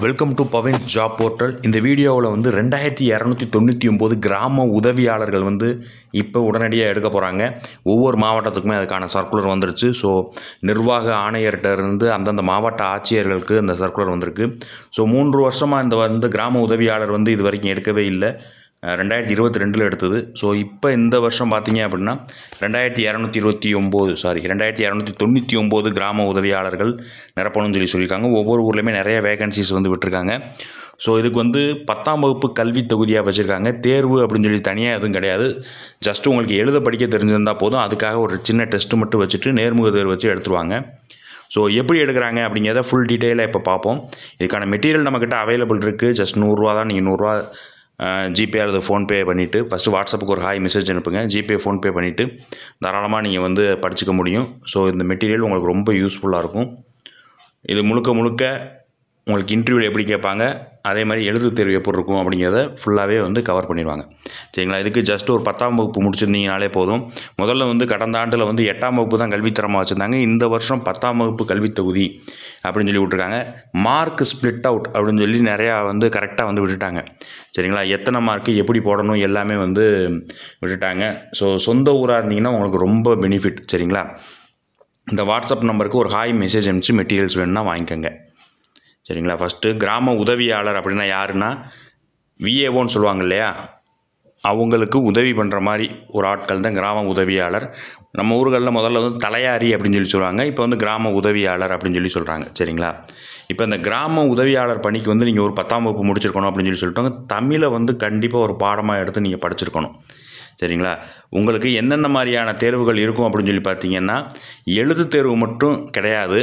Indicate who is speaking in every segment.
Speaker 1: Welcome to பவின்ஸ் job portal. இந்த வீடியோவில் 2299 கிராம உதவியாளர்கள் இப்போ உடனடியாக எடுக்க போகிறாங்க. ஒவ்வொரு மாவட்டத்துக்குமே அதுக்கான சர்க்குலர் வந்துருச்சு. ஸோ நிர்வாக ஆணையர்கிட்ட இருந்து அந்தந்த மாவட்ட ஆட்சியர்களுக்கு இந்த சர்க்குலர் வந்திருக்கு. ஸோ 3 வருஷமாக இந்த கிராம உதவியாளர் இது வரைக்கும் எடுக்கவே இல்லை. 2022 எடுத்தது. ஸோ இப்போ இந்த வருஷம் பார்த்தீங்க அப்படின்னா 2299 கிராம உதவியாளர்கள் நிரப்பணும்னு சொல்லியிருக்காங்க. ஒவ்வொரு ஊர்லேயுமே நிறைய வேகன்சிஸ் விட்டுருக்காங்க. ஸோ இதுக்கு 10ஆம் வகுப்பு கல்வி தொகுதியாக வச்சுருக்காங்க. தேர்வு அப்படின்னு சொல்லி தனியாக எதுவும் கிடையாது. ஜஸ்ட்டு உங்களுக்கு எழுத படிக்க தெரிஞ்சிருந்தால் போதும். அதுக்காக ஒரு சின்ன டெஸ்ட்டு மட்டும் வச்சுட்டு நேர்முக தேர்வு வச்சு எடுத்துருவாங்க. ஸோ எப்படி எடுக்கிறாங்க அப்படிங்கிறத ஃபுல் டீட்டெயிலாக இப்போ பார்ப்போம். இதுக்கான மெட்டீரியல் நம்மக்கிட்ட அவைலபிள் இருக்குது. ஜஸ்ட் 100 ரூபா தான். நீங்கள் 100 ரூபா ஜிபே அல்லது ஃபோன்பே பண்ணிவிட்டு ஃபஸ்ட்டு வாட்ஸ்அப்புக்கு ஒரு ஹாய் மெசேஜ் அனுப்புங்க. ஜிபே ஃபோன்பே பண்ணிவிட்டு தாராளமாக நீங்கள் படிச்சுக்க முடியும். ஸோ இந்த மெட்டீரியல் உங்களுக்கு ரொம்ப யூஸ்ஃபுல்லாக இருக்கும். இது முழுக்க உங்களுக்கு இன்டர்வியூவில் எப்படி கேட்பாங்க, அதே மாதிரி எழுத்து தேர்வு எப்படி இருக்கும் அப்படிங்கிறத ஃபுல்லாகவே கவர் பண்ணிடுவாங்க. சரிங்களா? இதுக்கு ஜஸ்ட் ஒரு 10ஆம் வகுப்பு முடிச்சிருந்தீங்கனாலே போதும். முதல்ல கடந்த ஆண்டில் 8ஆம் வகுப்பு தான் கல்வித்தரமாக வச்சுருந்தாங்க. இந்த வருஷம் 10ஆம் வகுப்பு கல்வித் தொகுதி அப்படின்னு சொல்லி விட்டுருக்காங்க. மார்க் ஸ்ப்ளிட் அவுட் அப்படின்னு சொல்லி நிறையா கரெக்டாக விட்டுட்டாங்க. சரிங்களா? எத்தனை மார்க்கு எப்படி போடணும் எல்லாமே விட்டுட்டாங்க. ஸோ சொந்த ஊராக இருந்தீங்கன்னா உங்களுக்கு ரொம்ப பெனிஃபிட். சரிங்களா? இந்த வாட்ஸ்அப் நம்பருக்கு ஒரு ஹாய் மெசேஜ் அனுப்பிச்சு மெட்டீரியல்ஸ் வேணும்னா வாங்கிக்கோங்க. சரிங்களா? ஃபஸ்ட்டு கிராம உதவியாளர் அப்படின்னா யாருன்னா விஏஓன்னு சொல்லுவாங்க இல்லையா, அவங்களுக்கு உதவி பண்ணுற மாதிரி ஒரு ஆட்கள் தான் கிராம உதவியாளர். நம்ம ஊர்களில் முதல்ல தலையாரி அப்படின்னு சொல்லி சொல்லுவாங்க. இப்போ கிராம உதவியாளர் அப்படின்னு சொல்லி சொல்கிறாங்க. சரிங்களா? இப்போ இந்த கிராம உதவியாளர் பணிக்கு நீங்கள் ஒரு 10ஆம் வகுப்பு முடிச்சிருக்கணும் அப்படின்னு சொல்லி சொல்லிட்டாங்க. தமிழை கண்டிப்பாக ஒரு பாடமாக எடுத்து நீங்கள் படிச்சிருக்கணும். சரிங்களா? உங்களுக்கு என்னென்ன மாதிரியான தேர்வுகள் இருக்கும் அப்படின்னு சொல்லி பார்த்தீங்கன்னா, எழுத்து தேர்வு மட்டும் கிடையாது.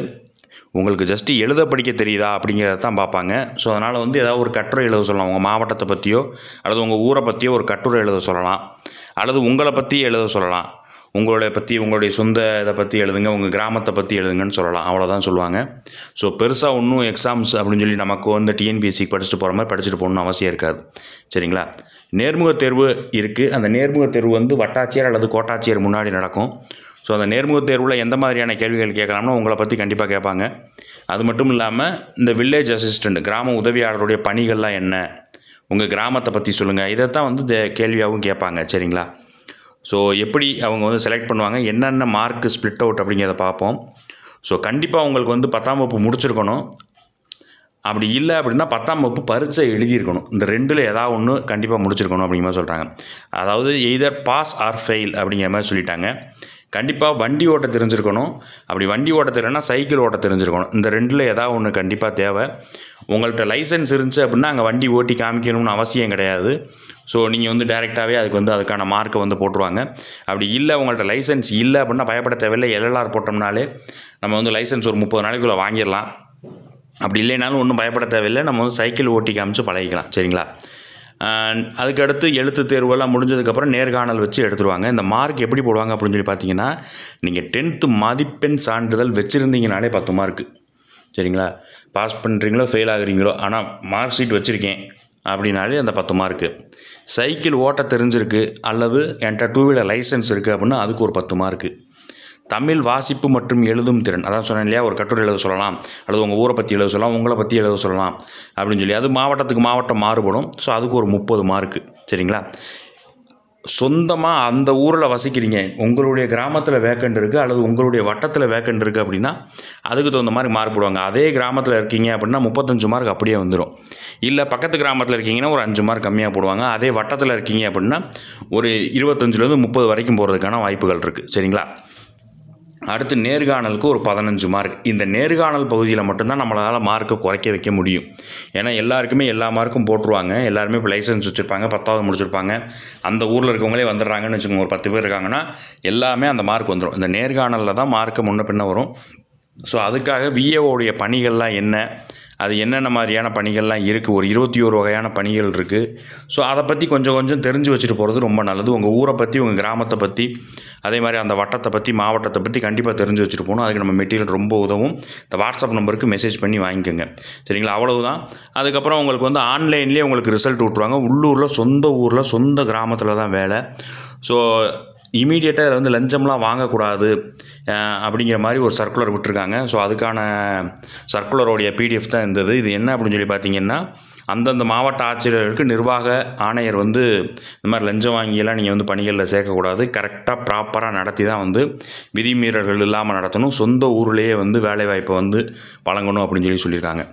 Speaker 1: உங்களுக்கு ஜஸ்ட்டு எழுத படிக்க தெரியுதா அப்படிங்கிறத தான் பார்ப்பாங்க. ஸோ அதனால் ஏதாவது ஒரு கட்டுரை எழுத சொல்லலாம். உங்கள் மாவட்டத்தை பற்றியோ அல்லது உங்கள் ஊரை பற்றியோ ஒரு கட்டுரை எழுத சொல்லலாம். அல்லது உங்களை பற்றி எழுத சொல்லலாம். உங்களுடைய சொந்த இதை பற்றி எழுதுங்க, உங்கள் கிராமத்தை பற்றி எழுதுங்கன்னு சொல்லலாம். அவ்வளோதான் சொல்லுவாங்க. ஸோ பெருசாக ஒன்றும் எக்ஸாம்ஸ் அப்படின்னு சொல்லி நமக்கு டிஎன்பிஎஸ்சிக்கு படிச்சுட்டு போகிற மாதிரி படிச்சுட்டு போகணுன்னு அவசியம் இருக்காது. சரிங்களா? நேர்முக தேர்வு இருக்குது. அந்த நேர்முக தேர்வு வட்டாட்சியர் அல்லது கோட்டாட்சியர் முன்னாடி நடக்கும். ஸோ அந்த நேர்முக தேர்வில் எந்த மாதிரியான கேள்விகள் கேட்கலாம்னா உங்களை பற்றி கண்டிப்பாக கேட்பாங்க. அது மட்டும் இல்லாமல் இந்த வில்லேஜ் அசிஸ்டண்ட் கிராம உதவியாளருடைய பணிகள்லாம் என்ன, உங்கள் கிராமத்தை பற்றி சொல்லுங்கள், இதைத்தான் கேள்வியாகவும் கேட்பாங்க. சரிங்களா? ஸோ எப்படி அவங்க செலக்ட் பண்ணுவாங்க, என்னென்ன மார்க் ஸ்ப்ளிட் அவுட் அப்படிங்கிறத பார்ப்போம். ஸோ கண்டிப்பாக உங்களுக்கு 10ஆம் வகுப்பு முடிச்சிருக்கணும். அப்படி இல்லை அப்படின்னா 10ஆம் வகுப்பு பரீட்சை எழுதியிருக்கணும். இந்த ரெண்டில் ஏதாவது ஒன்று கண்டிப்பாக முடிச்சிருக்கணும் அப்படிங்கிற மாதிரி சொல்கிறாங்க. அதாவது எய்தர் பாஸ் ஆர் ஃபெயில் அப்படிங்கிற மாதிரி சொல்லிட்டாங்க. கண்டிப்பாக வண்டி ஓட்ட தெரிஞ்சிருக்கணும். அப்படி வண்டி ஓட்ட தெரியலனா சைக்கிள் ஓட்ட தெரிஞ்சிருக்கணும். இந்த ரெண்டில் ஏதாவது ஒன்று கண்டிப்பாக தேவை. உங்கள்கிட்ட லைசன்ஸ் இருந்துச்சு அப்படின்னா அங்கே வண்டி ஓட்டி காமிக்கணும்னு அவசியம் கிடையாது. ஸோ நீங்கள் டைரெக்டாகவே அதுக்கான மார்க்கை போட்டுருவாங்க. அப்படி இல்லை உங்கள்கிட்ட லைசன்ஸ் இல்லை அப்படின்னா பயப்பட தேவையில்லை. எல்எல்ஆர் போட்டோம்னாலே நம்ம லைசன்ஸ் ஒரு 30 நாளைக்குள்ளே வாங்கிடலாம். அப்படி இல்லைனாலும் ஒன்றும் பயப்பட தேவையில்லை. நம்ம சைக்கிள் ஓட்டி காமிச்சு பழகிக்கலாம். சரிங்களா? அதுக்கடுத்து எழுத்து தேர்வெல்லாம் முடிஞ்சதுக்கப்புறம் நேர்காணல் வச்சு எடுத்துருவாங்க. இந்த மார்க் எப்படி போடுவாங்க அப்படின்னு சொல்லி பார்த்தீங்கன்னா, நீங்கள் 10th மதிப்பெண் சான்றிதழ் வச்சுருந்தீங்கனாலே 10 மார்க்கு. சரிங்களா? பாஸ் பண்ணுறீங்களோ ஃபெயில் ஆகுறீங்களோ, ஆனால் மார்க் ஷீட் வச்சுருக்கேன் அப்படின்னாலே அந்த 10 மார்க்கு. சைக்கிள் ஓட்ட தெரிஞ்சிருக்கு அல்லது என்கிட்ட 2 வீலர் லைசன்ஸ் இருக்குது அப்படின்னா அதுக்கு ஒரு 10 மார்க்கு. தமிழ் வாசிப்பு மற்றும் எழுதும் திறன், அதான் சொன்னேன் இல்லையா, ஒரு கட்டுரை எழுத சொல்லலாம் அல்லது உங்கள் ஊரை பற்றி எழுத சொல்லலாம், உங்களை பற்றி எழுத சொல்லலாம் அப்படின்னு சொல்லி அது மாவட்டத்துக்கு மாவட்டம் மாறுபடும். ஸோ அதுக்கு ஒரு 30 மார்க்கு. சரிங்களா? சொந்தமாக அந்த ஊரில் வசிக்கிறீங்க, உங்களுடைய கிராமத்தில் வேக்கண்ட் இருக்குது அல்லது உங்களுடைய வட்டத்தில் வேக்கண்ட் இருக்குது அப்படின்னா அதுக்கு தகுந்த மாதிரி மார்க் போடுவாங்க. அதே கிராமத்தில் இருக்கீங்க அப்படின்னா 35 மார்க் அப்படியே வந்துடும். இல்லை பக்கத்து கிராமத்தில் இருக்கீங்கன்னா ஒரு 5 மார்க் கம்மியாக போடுவாங்க. அதே வட்டத்தில் இருக்கீங்க அப்படின்னா ஒரு 25லேருந்து 30 வரைக்கும் போகிறதுக்கான வாய்ப்புகள் இருக்குது. சரிங்களா? அடுத்து நேர்காணலுக்கு ஒரு 15 மார்க். இந்த நேர்காணல் பகுதியில் மட்டும்தான் நம்மளால் மார்க்கை குறைக்க வைக்க முடியும். ஏன்னா எல்லாருக்குமே எல்லா மார்க்கும் போட்டுருவாங்க. எல்லாருமே இப்போ லைசன்ஸ் வச்சுருப்பாங்க, 10வது முடிச்சிருப்பாங்க. அந்த ஊரில் இருக்கவங்களே வந்துடுறாங்கன்னு வச்சுக்கோங்க. ஒரு 10 பேர் இருக்காங்கன்னா எல்லாமே அந்த மார்க் வந்துடும். இந்த நேர்காணலில் தான் மார்க்கை முன்ன பின்ன வரும். ஸோ அதுக்காக விஏஓடைய பணிகள்லாம் என்ன, அது என்னென்ன மாதிரியான பணிகள்லாம் இருக்குது, ஒரு 21 வகையான பணிகள் இருக்குது. ஸோ அதை பற்றி கொஞ்சம் தெரிஞ்சு வச்சுட்டு போகிறது ரொம்ப நல்லது. உங்கள் ஊரை பற்றி, உங்கள் கிராமத்தை பற்றி, அதே மாதிரி அந்த வட்டத்தை பற்றி, மாவட்டத்தை பற்றி கண்டிப்பாக தெரிஞ்சு வச்சுட்டு போகணும். அதுக்கு நம்ம மெட்டீரியல் ரொம்ப உதவும். இந்த வாட்ஸ்அப் நம்பருக்கு மெசேஜ் பண்ணி வாங்கிக்கோங்க. சரிங்களா? அவ்வளவுதான். அதுக்கப்புறம் உங்களுக்கு ஆன்லைன்லேயே உங்களுக்கு ரிசல்ட் விட்ருவாங்க. உள்ளூரில் சொந்த ஊரில் சொந்த கிராமத்தில் தான் வேலை. ஸோ இமீடியட்டாக இதில் வந்து லஞ்சம்லாம் வாங்கக்கூடாது அப்படிங்கிற மாதிரி ஒரு சர்க்குலர் விட்டுருக்காங்க. ஸோ அதுக்கான சர்க்குலரோடைய பிடிஎஃப் தான் இருந்தது. இது என்ன அப்படின்னு சொல்லி பார்த்தீங்கன்னா, அந்தந்த மாவட்ட ஆட்சியர்களுக்கு நிர்வாக ஆணையர் வந்து இந்த மாதிரி லஞ்சம் வாங்கியெல்லாம் நீங்கள் வந்து பணிகளில் சேர்க்கக்கூடாது, கரெக்டாக ப்ராப்பராக நடத்தி தான் வந்து விதிமீறல்கள் இல்லாமல் நடத்தணும், சொந்த ஊர்லேயே வந்து வேலைவாய்ப்பை வந்து வழங்கணும் அப்படின்னு சொல்லியிருக்காங்க.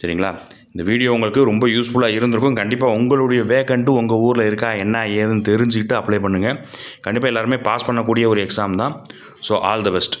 Speaker 1: சரிங்களா? இந்த வீடியோ உங்களுக்கு ரொம்ப யூஸ்ஃபுல்லாக இருந்திருக்கும். கண்டிப்பாக உங்களுடைய வேக்கண்ட்டு உங்கள் ஊரில் இருக்கா என்ன ஏதுன்னு தெரிஞ்சுக்கிட்டு அப்ளை பண்ணுங்கள். கண்டிப்பாக எல்லாருமே பாஸ் பண்ணக்கூடிய ஒரு எக்ஸாம் தான். So all the best.